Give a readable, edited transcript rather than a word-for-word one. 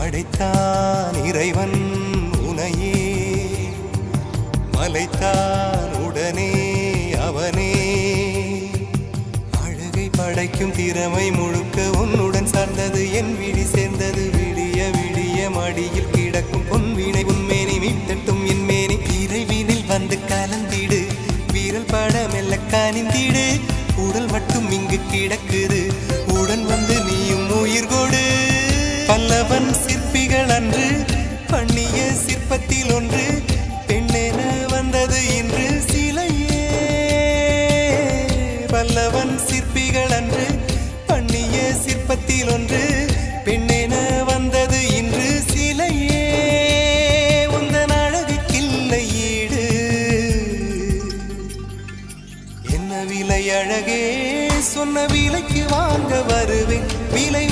படைத்தான் இறைவன் உனையே, மலைத்தான் உடனே அவனே. அழகை படைக்கும் திறமை முழுக்க உன்னுடன் சார்ந்தது, என் விழி சேர்ந்தது. விடிய விடிய மடியில் கிடக்கும் பொன்வினை உன்மேனி மீட்டட்டும் என் மேனி. இறைவினில் வந்து கலந்திடு, வீரல் பட மெல்ல காணிந்திடு. உடல் மட்டும் இங்கு கிடக்குது, உடன் வந்து நீயும் உயிர் கொடு. பல்லவன் சிற்பிகள் அன்று பண்ணிய சிற்பத்தில் ஒன்று, பெண்ணென வந்தது இன்று சிலையே. பல்லவன் சிற்பிகள் அன்று பண்ணிய சிற்பத்தில் ஒன்று, பெண்ணென வந்தது இன்று சிலையே. உந்தன் அழகுக்கில்லை ஈடு, என்ன விலை அழகே, சொன்ன விலைக்கு வாங்க வருவேன். விலை